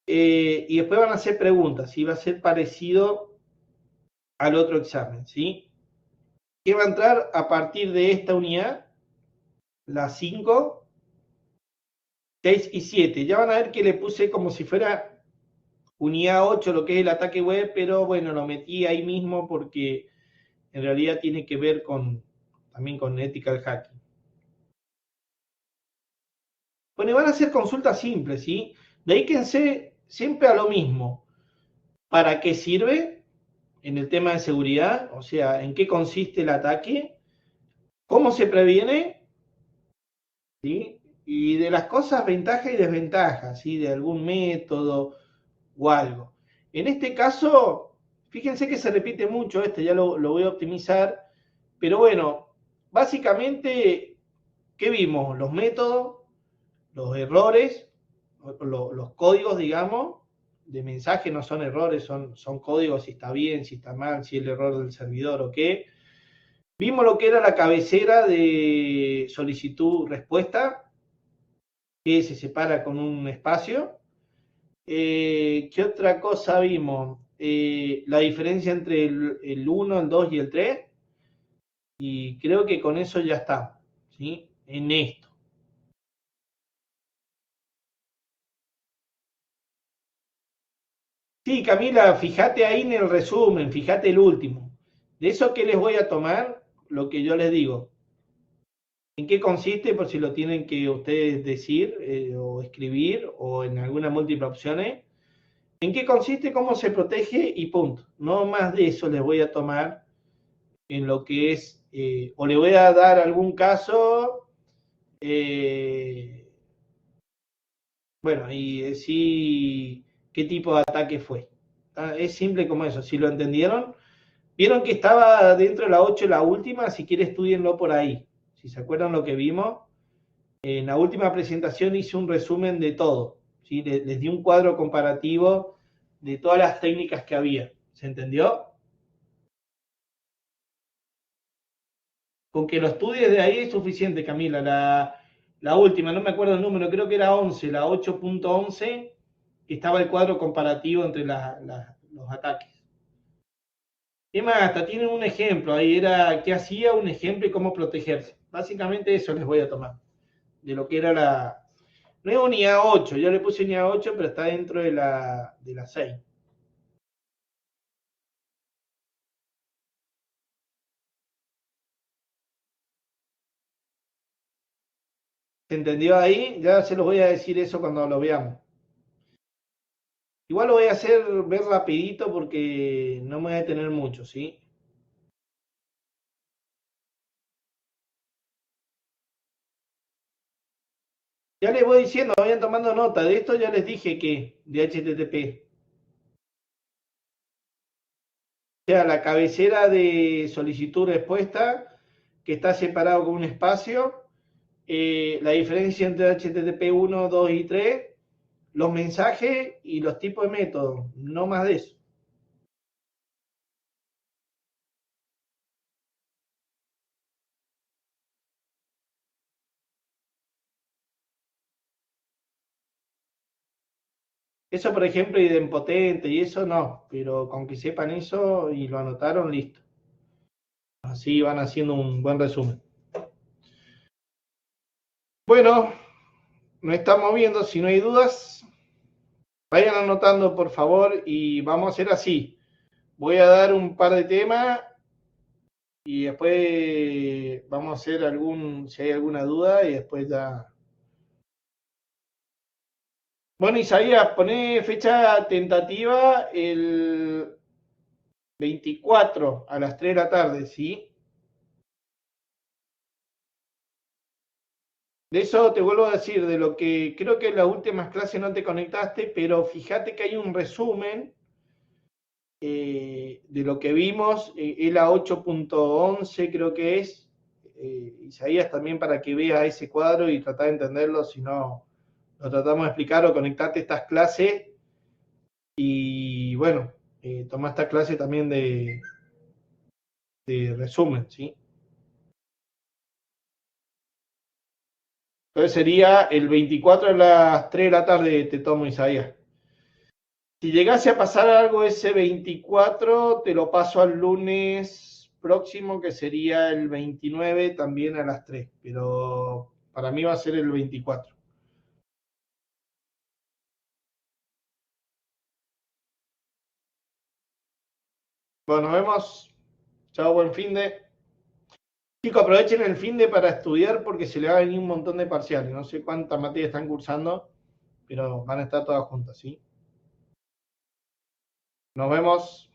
Y después van a hacer preguntas, y va a ser parecido al otro examen, ¿sí? Que va a entrar a partir de esta unidad, las 5, 6 y 7. Ya van a ver que le puse como si fuera unidad 8 lo que es el ataque web, pero bueno, lo metí ahí mismo porque en realidad tiene que ver también con ethical hacking. Bueno, y van a ser consultas simples, ¿sí? Dedíquense siempre a lo mismo. ¿Para qué sirve? En el tema de seguridad, o sea, ¿en qué consiste el ataque? ¿Cómo se previene? ¿Sí? Y de las cosas, ventajas y desventajas, ¿sí? De algún método o algo. En este caso, fíjense que se repite mucho, ya lo voy a optimizar, pero bueno, básicamente, ¿qué vimos? Los métodos, los errores, los códigos, digamos, de mensaje no son errores, son códigos, si está bien, si está mal, si es el error del servidor o qué. Vimos lo que era la cabecera de solicitud-respuesta, que se separa con un espacio. ¿Qué otra cosa vimos? La diferencia entre el 1, el 2 y el 3. Y creo que con eso ya está, ¿sí? En esto. Sí, Camila, fíjate ahí en el resumen, fíjate el último. De eso que les voy a tomar, lo que yo les digo. ¿En qué consiste? Por si lo tienen que ustedes decir o escribir o en alguna múltiple opciones. ¿En qué consiste? ¿Cómo se protege? Y punto. No más de eso les voy a tomar en lo que es, o le voy a dar algún caso, bueno, y decir qué tipo de ataque fue. Es simple como eso. Si lo entendieron, vieron que estaba dentro de la 8 la última, si quieren estudienlo por ahí. Si se acuerdan lo que vimos, en la última presentación hice un resumen de todo, ¿sí? Les di un cuadro comparativo de todas las técnicas que había. ¿Se entendió? Con que lo estudies de ahí es suficiente, Camila. La última, no me acuerdo el número, creo que era 11, la 8.11, que estaba el cuadro comparativo entre los ataques. Es más, hasta tienen un ejemplo, ahí era qué hacía, un ejemplo y cómo protegerse. Básicamente eso les voy a tomar, de lo que era no es unidad 8, yo le puse unidad 8, pero está dentro de la 6. ¿Se entendió ahí? Ya se los voy a decir eso cuando lo veamos. Igual lo voy a hacer ver rapidito porque no me voy a detener mucho, ¿sí? Ya les voy diciendo, vayan tomando nota. De esto ya les dije que, de HTTP. O sea, la cabecera de solicitud-respuesta, que está separado con un espacio, la diferencia entre HTTP 1, 2 y 3, los mensajes y los tipos de métodos, no más de eso. Eso, por ejemplo, idempotente y eso no, pero con que sepan eso y lo anotaron, listo. Así van haciendo un buen resumen. Bueno, nos estamos viendo, si no hay dudas, vayan anotando por favor y vamos a hacer así. Voy a dar un par de temas y después vamos a hacer si hay alguna duda y después ya. Bueno, Isaías, poné fecha tentativa el 24 a las 3 de la tarde, ¿sí? De eso te vuelvo a decir, de lo que creo que en las últimas clases no te conectaste, pero fíjate que hay un resumen de lo que vimos, ELA 8.11 creo que es, Isaías, también para que veas ese cuadro y tratar de entenderlo, si no lo tratamos de explicar o conectarte a estas clases y bueno, toma esta clase también de resumen, ¿sí? Entonces sería el 24 a las 3 de la tarde, te tomo, Isaías. Si llegase a pasar algo ese 24, te lo paso al lunes próximo, que sería el 29, también a las 3. Pero para mí va a ser el 24. Bueno, nos vemos. Chao, buen fin de. Chicos, aprovechen el fin de para estudiar porque se le va a venir un montón de parciales. No sé cuántas materias están cursando, pero van a estar todas juntas, ¿sí? Nos vemos.